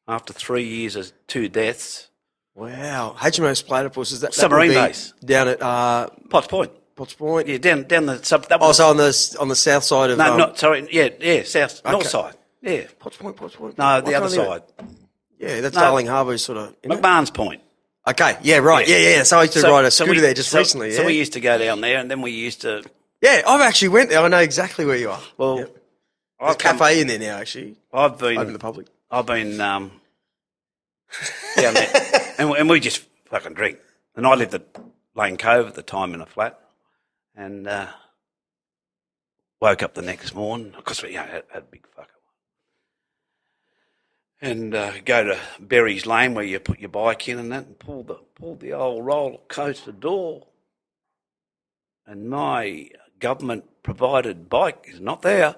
after 3 years of 2 deaths. Wow. HMOS Platypus, is that Submarine would be base. down at Potts Point. Potts Point? Yeah, down the sub. That Oh, was, so on the south side of... no, not sorry. Yeah, south, Okay. north side. Yeah. Potts Point. No, the other side. Yeah, that's No. Darling Harbour sort of... McMahon's Point. Okay, yeah, right. Yeah. So I used to ride a scooter there just recently, So we used to go down there, and then we used to... Yeah, I've actually went there. I know exactly where you are. Well, Yep. There's a cafe in there now, actually. I've Open to been the public. down there, and we just fucking drink. And I lived at Lane Cove at the time in a flat, and woke up the next morning because we had a big fucker. And go to Berry's Lane where you put your bike in and that, and pull the old roller coaster door, and my government provided bike is not there.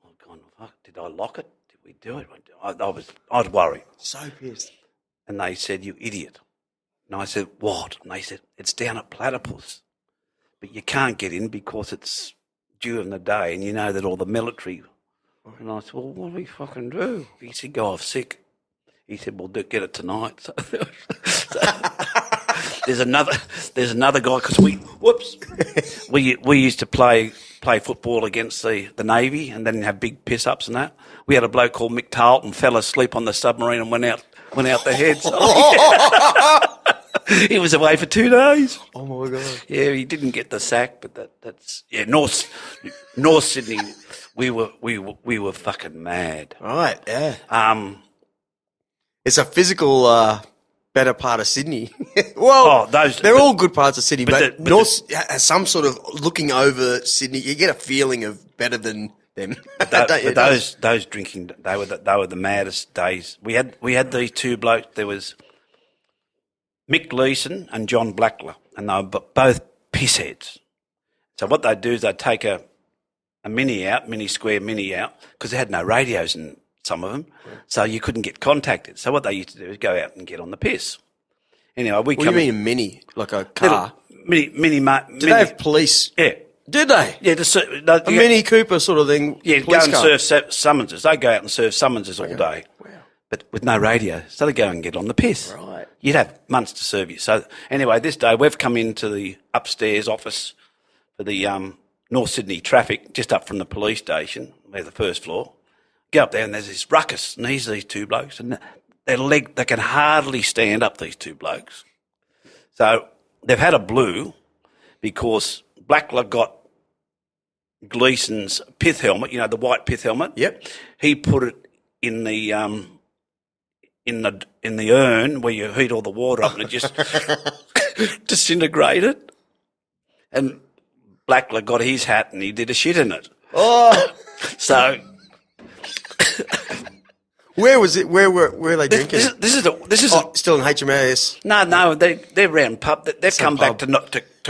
I've gone, fuck, did I lock it? Did we do it? I was worried. So pissed. And they said, you idiot. And I said, what? And they said, it's down at Platypus, but you can't get in because it's during the day, and you know that all the military. And I said, well, what do we fucking do? He said, go off sick. He said, well, get it tonight. So there's another guy, because we used to play football against the Navy and then have big piss-ups and that. We had a bloke called Mick Tarleton fell asleep on the submarine and went out the head. So, he was away for 2 days. Oh, my God. Yeah, he didn't get the sack, but that's North Sydney. We were fucking mad. Right, yeah. It's a physical better part of Sydney. Well, they're all good parts of Sydney, but North has some sort of looking over Sydney. You get a feeling of better than them. Those drinking, they were the maddest days. We had these 2 blokes. There was Mick Leeson and John Blackler, and they were both pissheads. So what they'd do is they'd take a mini square mini out, because they had no radios in some of them, so you couldn't get contacted. So what they used to do is go out and get on the piss. Anyway, What do you mean a mini? Like a car? Mini. Do they have police? Yeah. Did they? Yeah, A Mini Cooper sort of thing? Yeah, go and serve summonses. They go out and serve summonses all day. Wow. But with no radio, so they go and get on the piss. Right. You'd have months to serve you. So anyway, this day we've come into the upstairs office for the North Sydney traffic, just up from the police station, where the first floor. Go up there and there's this ruckus, and these 2 blokes, and they can hardly stand up, these 2 blokes. So they've had a blue because Blackler got Gleeson's pith helmet, the white pith helmet. Yep. He put it in the urn where you heat all the water up, and it just disintegrated. And Blackler got his hat and he did a shit in it. Oh. So where was it? Where were they drinking? This is still in HMAS. No, they're round pub. They've come back to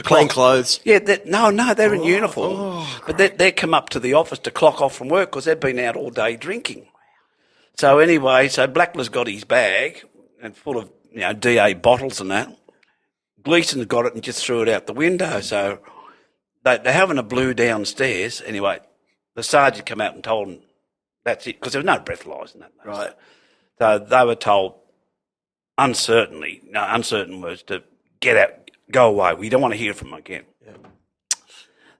Plain clock. clothes. Yeah, they're in uniform. But they come up to the office to clock off from work because they've been out all day drinking. So anyway, Blackler's got his bag and full of DA bottles and that. Gleeson's got it and just threw it out the window. So they're having a blue downstairs. Anyway, the sergeant came out and told them that's it, because there was no breathalyzer in that. Right. So they were told uncertain words to get out, go away. We don't want to hear from them again. Yeah.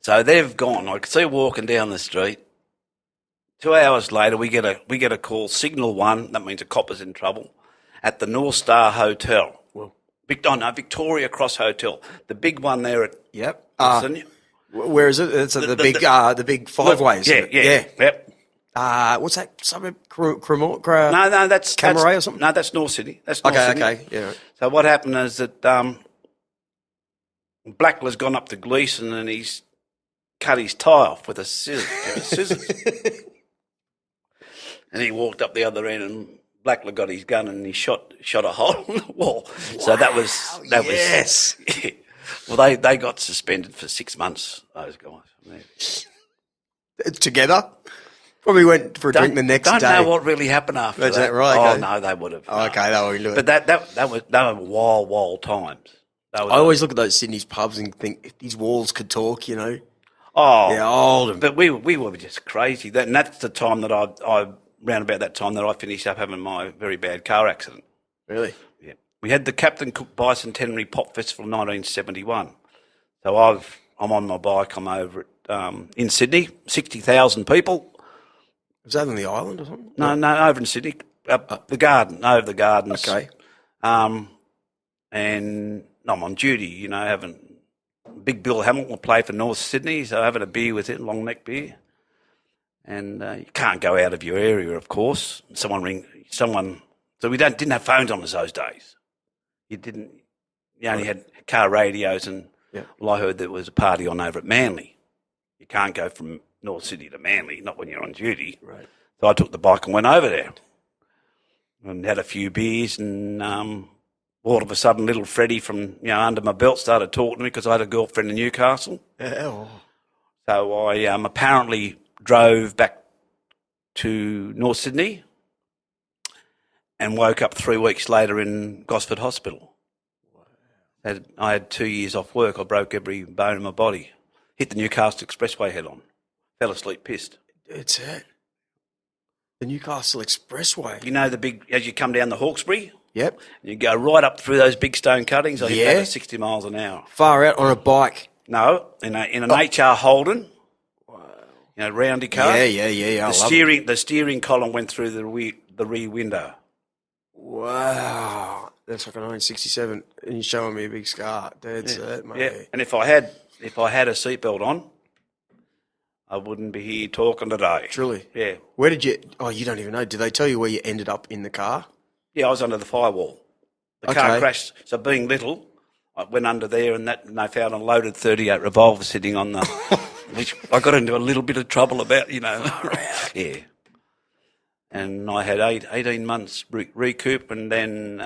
So they've gone. I could see walking down the street. 2 hours later, we get a call, Signal 1, that means a copper's in trouble, at the North Star Hotel. Well, Victoria Cross Hotel, the big one there at. Yep. Sydney. Where is it? It's the big 5 ways. Yeah. Yep. What's that suburb? No, that's Camaray or something. No, that's North Sydney. That's North Sydney. Okay, yeah. So what happened is that Blackler's gone up to Gleeson and he's cut his tie off with a scissors. And he walked up the other end, and Blackler got his gun and he shot a hole in the wall. Wow, so that was yeah. Well, they got suspended for 6 months. Those guys together. Probably went for a drink the next day. Don't know what really happened after that. Is that right? Oh okay. no, they would have. Oh, okay, they were doing. But they were wild times. I always look at those Sydney's pubs and think if these walls could talk, Oh, yeah, old. But we were just crazy. And that's the time that I round about that time that I finished up having my very bad car accident. Really? Yeah. We had the Captain Cook Bicentenary Pop Festival in 1971. So I'm on my bike. I'm over in Sydney, 60,000 people. Was that on the island or something? No, over in Sydney, the garden, over the gardens. Okay. And I'm on duty, having Big Bill Hamilton will play for North Sydney, so having a beer with him, long neck beer. And you can't go out of your area, of course. So we didn't have phones on us those days. You only had car radios, and well, I heard there was a party on over at Manly. You can't go from North Sydney to Manly, not when you're on duty. Right. So I took the bike and went over there and had a few beers, and all of a sudden little Freddie from under my belt started talking to me because I had a girlfriend in Newcastle. Oh. So I apparently drove back to North Sydney and woke up 3 weeks later in Gosford Hospital. Wow. I had 2 years off work. I broke every bone in my body. Hit the Newcastle Expressway head on. Fell asleep pissed. It's it. The Newcastle Expressway. You know the big, as you come down the Hawkesbury? Yep. You go right up through those big stone cuttings. I hit that at 60 miles an hour. Far out on a bike? No, in an HR Holden. Wow. Roundy car. Yeah. The steering column went through the rear window. Wow. That's like a 1967, and you're showing me a big scar. That's it, mate. Yeah, and if I had a seatbelt on, I wouldn't be here talking today. Truly? Yeah. Where did you... Oh, you don't even know. Did they tell you where you ended up in the car? Yeah, I was under the firewall. The car crashed. So being little, I went under there, and they found a loaded .38 revolver sitting on the... which I got into a little bit of trouble about, Yeah. And I had 18 months recoup, and then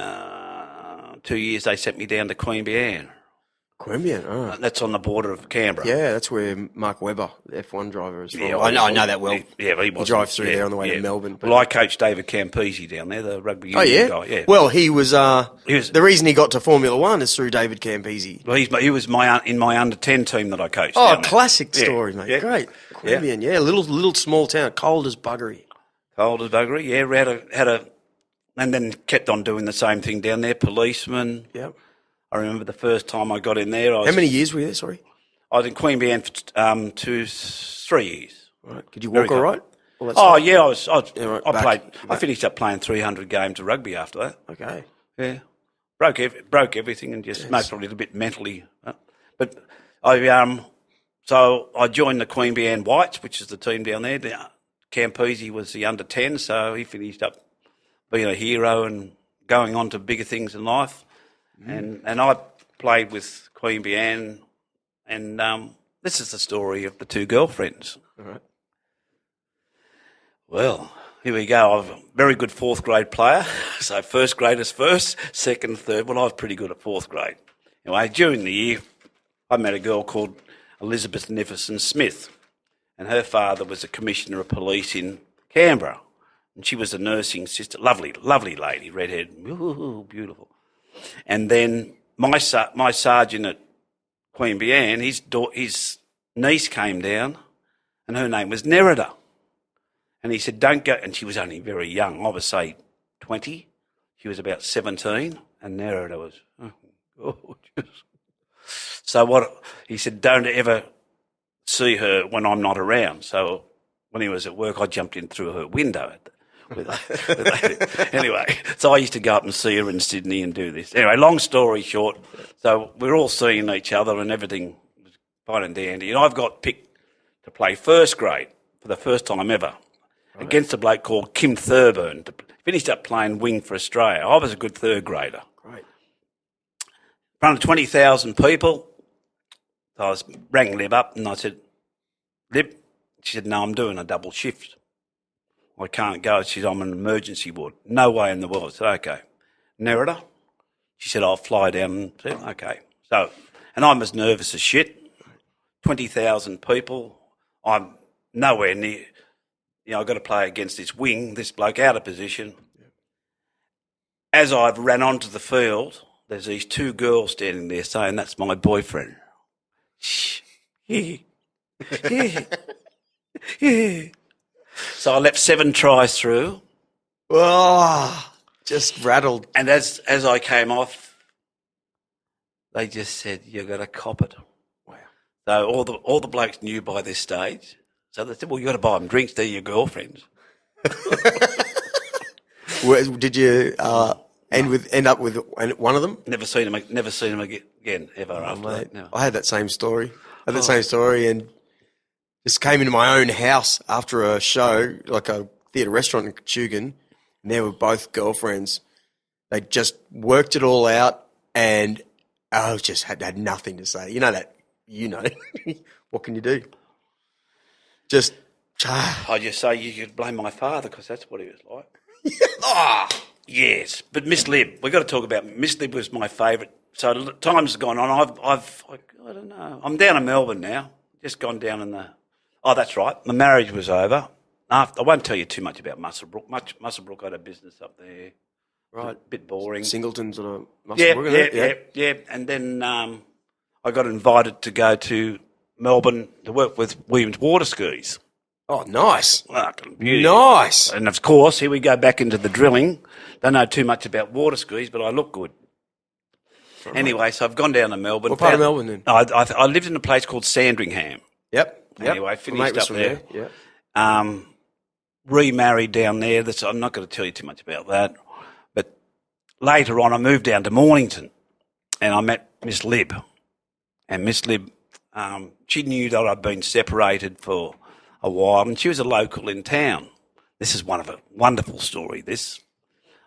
2 years they sent me down to Queanbeyan. Queanbeyan, oh. That's on the border of Canberra. Yeah, that's where Mark Webber, the F1 driver, is from. Yeah, I know that well. Yeah, he drives through there on the way to Melbourne. Well, I coached David Campese down there, the rugby union guy. Yeah. Well, he was the reason he got to Formula One is through David Campese. Well, he was in my under-10 team that I coached. Oh, classic story, mate. Yeah. Great. Queanbeyan, little small town, cold as buggery. Cold as buggery, yeah. We had a, and then kept on doing the same thing down there. Policeman. Yep. I remember the first time I got in there. How many years were you there? Sorry. I was in Queanbeyan for 3 years. Right. Could you walk all right? I finished up playing 300 games of rugby after that. Okay. Yeah. Broke everything and just most probably a little bit mentally. But so I joined the Queanbeyan Whites, which is the team down there. Campese was the under-10, so he finished up being a hero and going on to bigger things in life. And I played with Queanbeyan, and this is the story of the two girlfriends. All right. Well, here we go. I'm a very good fourth grade player. So first grade is first, second, third. Well, I was pretty good at fourth grade. Anyway, during the year, I met a girl called Elizabeth Nicholson Smith, and her father was a commissioner of police in Canberra, and she was a nursing sister. Lovely lady, redhead, ooh, beautiful. And then my sergeant at Queanbeyan, his niece came down, and her name was Nerida. And he said, don't go. And she was only very young. I was, say, 20. She was about 17, and Nerida was gorgeous. So he said, don't ever see her when I'm not around. So when he was at work, I jumped in through her window. Anyway, so I used to go up and see her in Sydney and do this. Anyway, long story short, so we're all seeing each other and everything was fine and dandy. And I've got picked to play first grade for the first time ever against a bloke called Kim Thurburn. Finished up playing wing for Australia. I was a good third grader. Great. In front of 20,000 people, so I rang Lib up and I said, Lib, she said, no, I'm doing a double shift. I can't go. She said, I'm in an emergency ward. No way in the world. I said, okay. Nerida? She said, I'll fly down. And I said, okay. So, and I'm as nervous as shit. 20,000 people. I'm nowhere near. I've got to play against this wing, this bloke out of position. As I've ran onto the field, there's these two girls standing there saying, that's my boyfriend. Shh. Yeah. Yeah. So I left 7 tries through. Oh, just rattled. And as I came off, they just said, "You got to cop it." Wow. So all the blokes knew by this stage. So they said, "Well, you got to buy them drinks. They're your girlfriends." Did you end up with one of them? Never seen them again ever after that. Never. I had that same story. And just came into my own house after a show, like a theatre restaurant in Tugun, and they were both girlfriends. They just worked it all out, and I just had nothing to say. What can you do? Just. I just say you could blame my father because that's what he was like. Yes, but Miss Lib, we've got to talk about Miss Lib was my favourite. So time's gone on. I don't know. I'm down in Melbourne now. Just gone down in the. Oh, that's right. My marriage was over. I won't tell you too much about Muswellbrook. Muswellbrook had a business up there. Right. A bit boring. Singleton's or Muswellbrook. Yeah. And then I got invited to go to Melbourne to work with Williams Water Skis. Oh, nice. Nice. And, of course, here we go back into the drilling. Don't know too much about water skis, but I look good. Right. Anyway, so I've gone down to Melbourne. What part of Melbourne then? I lived in a place called Sandringham. Yep. Anyway, finished up there. Yep. Remarried down there. I'm not going to tell you too much about that. But later on, I moved down to Mornington, and I met Miss Lib. And Miss Lib, she knew that I'd been separated for a while, and she was a local in town. This is one of a wonderful story.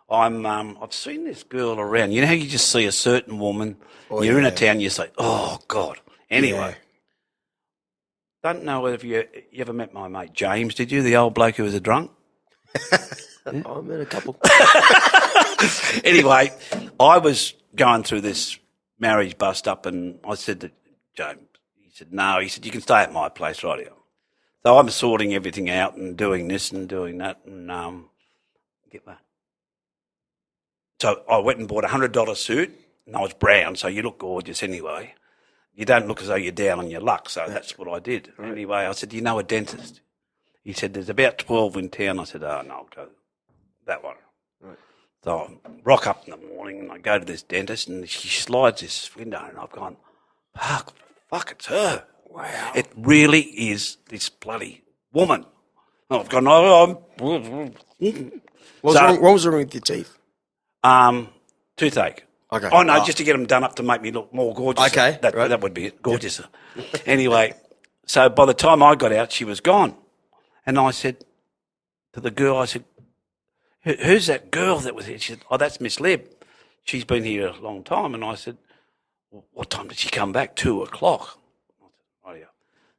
I've seen this girl around. You know how you just see a certain woman, you're in a town, you say, "Oh God." Anyway, don't know whether you ever met my mate James. Did you? The old bloke who was a drunk. I met a couple. Anyway, I was going through this marriage bust up, and I said to James, he said, "No," he said, "You can stay at my place right here." So I'm sorting everything out and doing this and doing that, and get that. So I went and bought a $100 suit, and I was brown, so you look gorgeous anyway. You don't look as though you're down on your luck, so that's what I did. Right. Anyway, I said, "Do you know a dentist?" He said, "There's about 12 in town." I said, "Oh, no, I'll go that one." Right. So I rock up in the morning, and I go to this dentist, and she slides this window, and I've gone, fuck, it's her. Wow. It really is this bloody woman. And I've gone, What was wrong with your teeth? Toothache. Okay. Oh, no, just to get them done up to make me look more gorgeous. Okay. That would be it. Gorgeous. Yep. Anyway, so by the time I got out, she was gone. And I said to the girl, I said, "Who's that girl that was here?" She said, "Oh, that's Miss Lib. She's been here a long time." And I said, "Well, what time did she come back?" 2:00.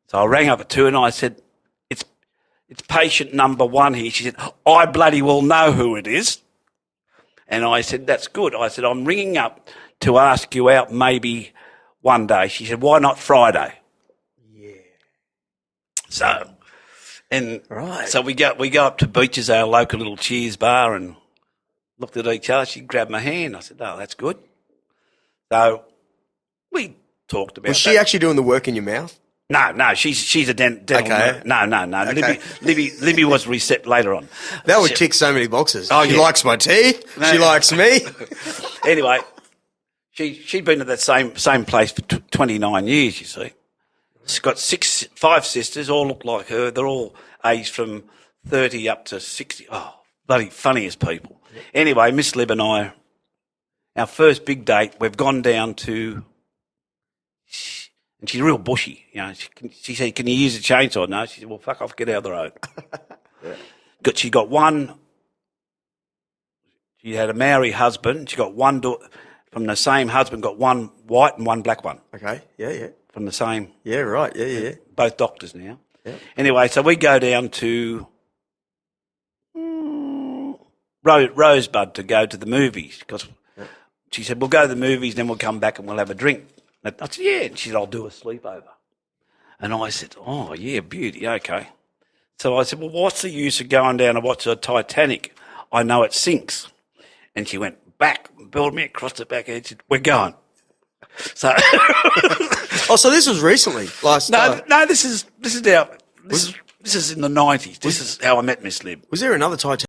So I rang up at 2 and I said, it's patient number 1 here. She said, "I bloody well know who it is." And I said, "That's good." I said, "I'm ringing up to ask you out maybe one day." She said, "Why not Friday?" Yeah. So we go up to Beaches, our local little cheers bar, and looked at each other. She grabbed my hand. I said, "Oh, that's good." So we talked about. Was she actually doing the work in your mouth? No, she's a dental. Okay. No. Okay. Libby was reset later on. That would tick so many boxes. Oh, she likes my teeth. No. She likes me. Anyway, she'd been at that same place for 29 years, you see. She's got 5 sisters, all look like her. They're all aged from 30 up to 60. Oh, bloody funniest people. Anyway, Miss Lib and I, our first big date, we've gone down to... And she's real bushy, you know. She said, "Can you use a chainsaw?" No. She said, "Well, fuck off, get out of the road." Yeah. She got one. She had a Maori husband. She got one daughter from the same husband. Got one white and one black one. Okay. Yeah. From the same. Yeah. Right. Yeah. Both doctors now. Yeah. Anyway, so we go down to Rosebud to go to the movies because she said, "We'll go to the movies, then we'll come back and we'll have a drink." I said, "Yeah." And she said, "I'll do a sleepover." And I said, "Oh, yeah, beauty, okay." So I said, "Well, what's the use of going down and watch the Titanic? I know it sinks." And she went back, built me across the back and said, "We're going." So, so this was recently? No, this is This is in the 90s. This is how I met Miss Lib. Was there another Titanic